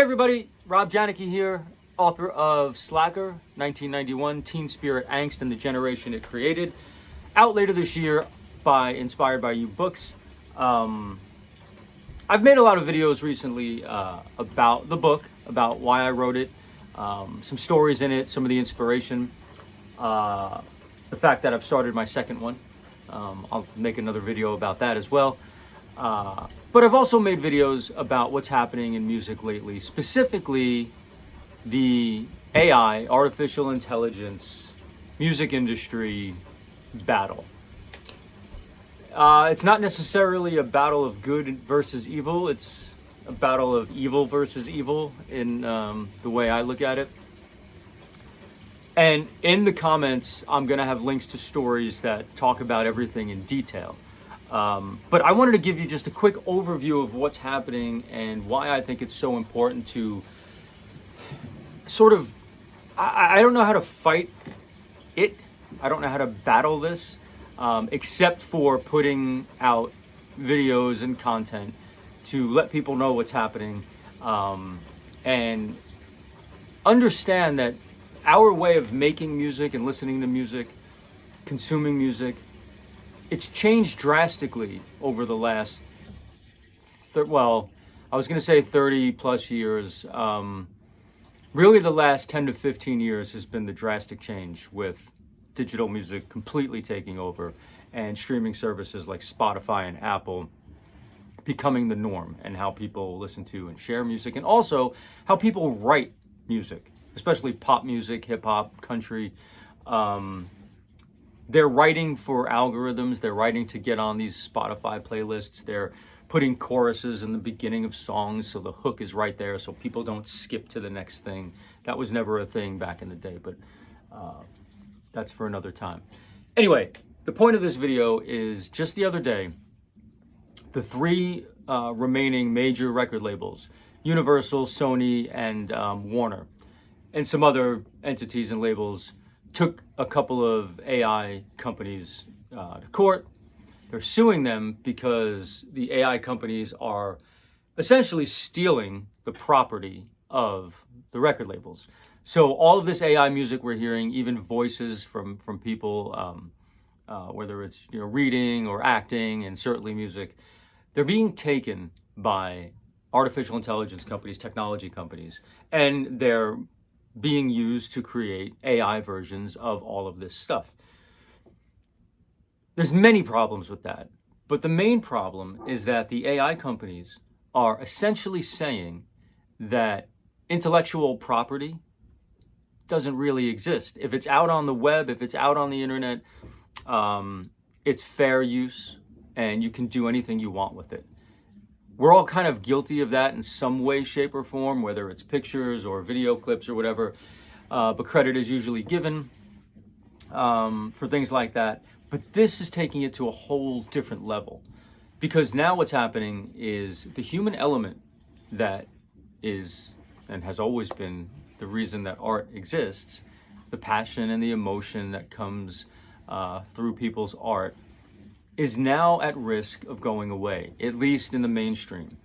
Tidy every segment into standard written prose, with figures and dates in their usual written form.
everybody, Rob Janicki here, author of Slacker, 1991, Teen Spirit, Angst, and the Generation It Created. Out later this year by Inspired by You Books. I've made a lot of videos recently about the book, about why I wrote it, some stories in it, some of the inspiration, the fact that I've started my second one. I'll make another video about that as well. But I've also made videos about what's happening in music lately, specifically the AI, artificial intelligence, music industry battle. It's not necessarily a battle of good versus evil. It's a battle of evil versus evil in the way I look at it. And in the comments, I'm going to have links to stories that talk about everything in detail. But I wanted to give you just a quick overview of what's happening and why I think it's so important to sort of, I don't know how to fight it. I don't know how to battle this, except for putting out videos and content to let people know what's happening, and understand that our way of making music and listening to music, consuming music, it's changed drastically over the last, I was going to say 30 plus years. Really the last 10 to 15 years has been the drastic change with digital music completely taking over and streaming services like Spotify and Apple becoming the norm, and how people listen to and share music, and also how people write music, especially pop music, hip hop, country. They're writing for algorithms. They're writing to get on these Spotify playlists. They're putting choruses in the beginning of songs so the hook is right there so people don't skip to the next thing. That was never a thing back in the day, but that's for another time. Anyway, the point of this video is just the other day, the three remaining major record labels, Universal, Sony, and Warner, and some other entities and labels, took a couple of AI companies to court. They're suing them because the AI companies are essentially stealing the property of the record labels. So all of this AI music we're hearing, even voices from people, whether it's reading or acting, and certainly music, they're being taken by artificial intelligence companies, technology companies, and they're being used to create AI versions of all of this stuff. There's many problems with that, but the main problem is that the AI companies are essentially saying that intellectual property doesn't really exist. If it's out on the web, if it's out on the internet, it's fair use and you can do anything you want with it. We're all kind of guilty of that in some way, shape, or form, whether it's pictures or video clips or whatever, but credit is usually given for things like that. But this is taking it to a whole different level, because now what's happening is the human element that is and has always been the reason that art exists, the passion and the emotion that comes through people's art, is now at risk of going away, at least in the mainstream.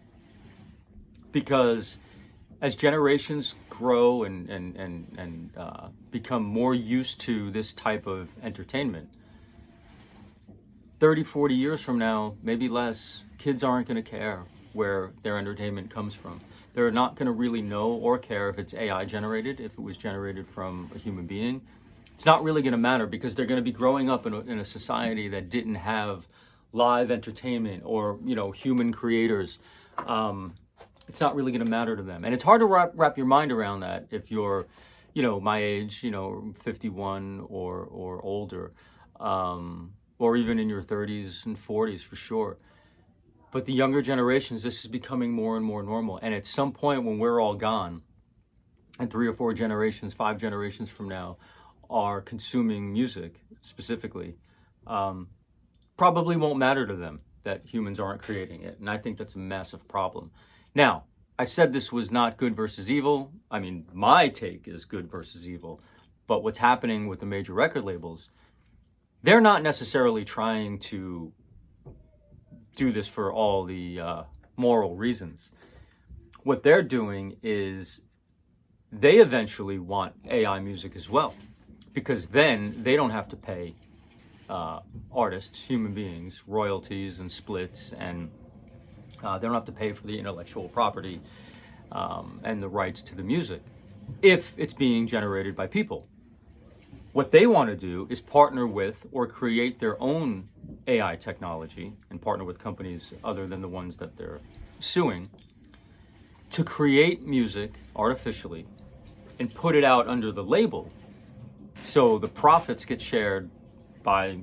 Because as generations grow and become more used to this type of entertainment, 30, 40 years from now, maybe less, kids aren't going to care where their entertainment comes from. They're not going to really know or care if it's AI generated, if it was generated from a human being. It's not really going to matter, because they're going to be growing up in a society that didn't have live entertainment or human creators. It's not really going to matter to them, and it's hard to wrap your mind around that if you're my age, 51 or older, or even in your 30s and 40s for sure. But the younger generations, this is becoming more and more normal, and at some point when we're all gone, and 3 or 4 generations, 5 generations from now, are consuming music specifically, probably won't matter to them that humans aren't creating it. And I think that's a massive problem. Now, I said this was not good versus evil. I mean, my take is good versus evil. But what's happening with the major record labels, they're not necessarily trying to do this for all the moral reasons. what they're doing is they eventually want AI music as well, because then they don't have to pay artists, human beings, royalties and splits, and they don't have to pay for the intellectual property and the rights to the music if it's being generated by people. What they want to do is partner with or create their own AI technology and partner with companies other than the ones that they're suing to create music artificially and put it out under the label. So the profits get shared by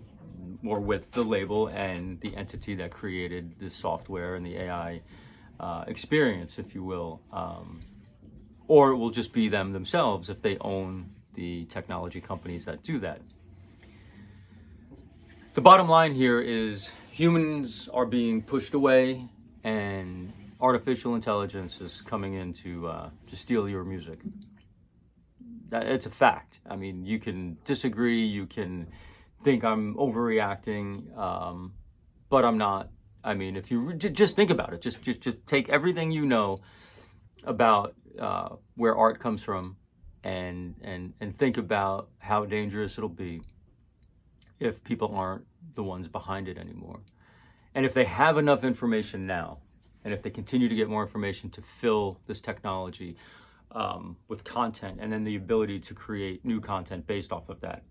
or with the label and the entity that created the software and the AI experience, if you will. Or it will just be them themselves if they own the technology companies that do that. The bottom line here is humans are being pushed away and artificial intelligence is coming in to steal your music. It's a fact. I mean, you can disagree, you can think I'm overreacting, but I'm not. I mean, if you just think about it, just take everything you know about where art comes from, and think about how dangerous it'll be if people aren't the ones behind it anymore. And if they have enough information now, and if they continue to get more information to fill this technology with content, and then the ability to create new content based off of that,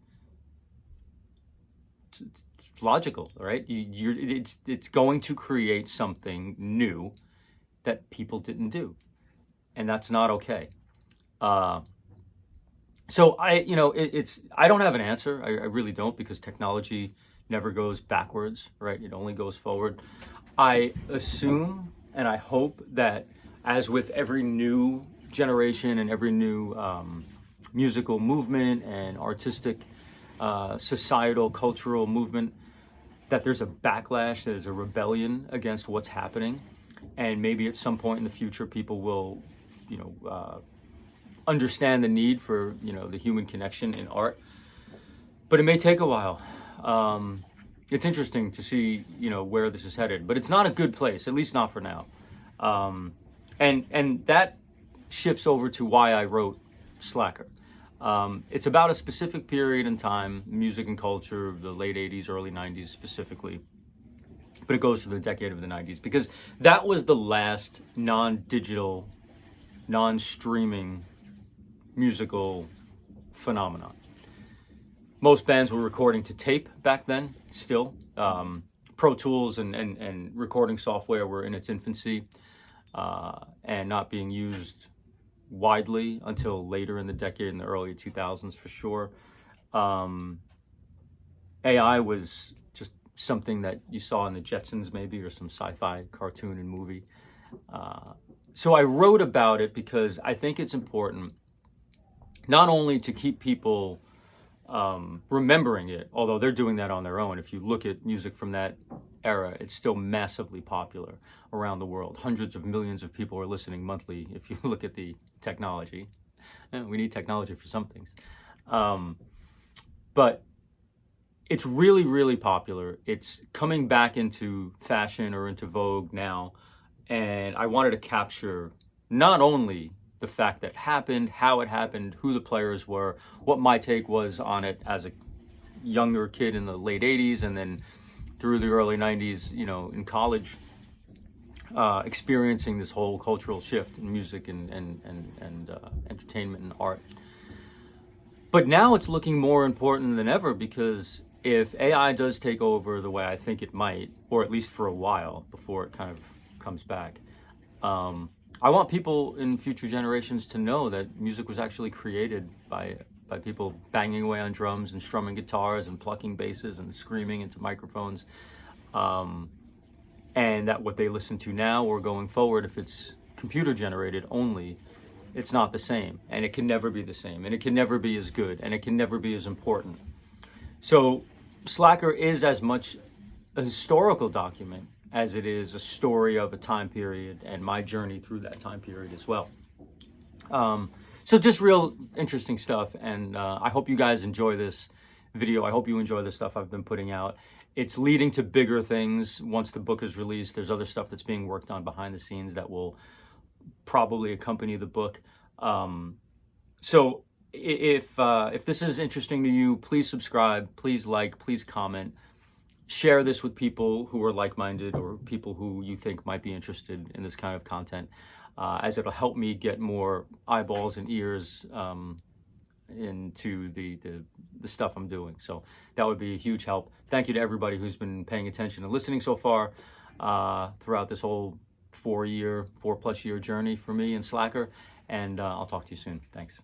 it's logical, right? It's going to create something new that people didn't do, and that's not okay. So I don't have an answer. I really don't, because technology never goes backwards, right? It only goes forward. I assume and I hope that, as with every new generation and every new musical movement and artistic, societal, cultural movement, that there's a backlash, there's a rebellion against what's happening, and maybe at some point in the future, people will, understand the need for the human connection in art, but it may take a while. It's interesting to see where this is headed, but it's not a good place, at least not for now. And that shifts over to why I wrote Slacker. It's about a specific period in time, music and culture, the late 80s, early 90s specifically, but it goes to the decade of the 90s, because that was the last non-digital, non-streaming musical phenomenon. Most bands were recording to tape back then, still. Pro Tools and recording software were in its infancy and not being used widely until later in the decade, in the early 2000s for sure. AI was just something that you saw in the Jetsons maybe, or some sci-fi cartoon and movie. So I wrote about it because I think it's important not only to keep people remembering it, although they're doing that on their own. If you look at music from that era, it's still massively popular around the world. Hundreds of millions of people are listening monthly if you look at the technology. And we need technology for some things. But it's really, really popular. It's coming back into fashion or into vogue now. And I wanted to capture not only the fact that it happened, how it happened, who the players were, what my take was on it as a younger kid in the late 80s, and then through the early 90s, in college, experiencing this whole cultural shift in music and entertainment and art. But now it's looking more important than ever, because if AI does take over the way I think it might, or at least for a while before it kind of comes back, I want people in future generations to know that music was actually created by people banging away on drums and strumming guitars and plucking basses and screaming into microphones, and that what they listen to now or going forward, if it's computer generated only, it's not the same, and it can never be the same, and it can never be as good, and it can never be as important. So Slacker is as much a historical document as it is a story of a time period and my journey through that time period as well. So just real interesting stuff, and I hope you guys enjoy this video. I hope you enjoy the stuff I've been putting out. It's leading to bigger things once the book is released. There's other stuff that's being worked on behind the scenes that will probably accompany the book. So if this is interesting to you, please subscribe, please like, please comment, share this with people who are like-minded or people who you think might be interested in this kind of content, as it'll help me get more eyeballs and ears into the stuff I'm doing. So that would be a huge help. Thank you to everybody who's been paying attention and listening so far throughout this whole 4+ year journey for me in Slacker. And I'll talk to you soon. Thanks.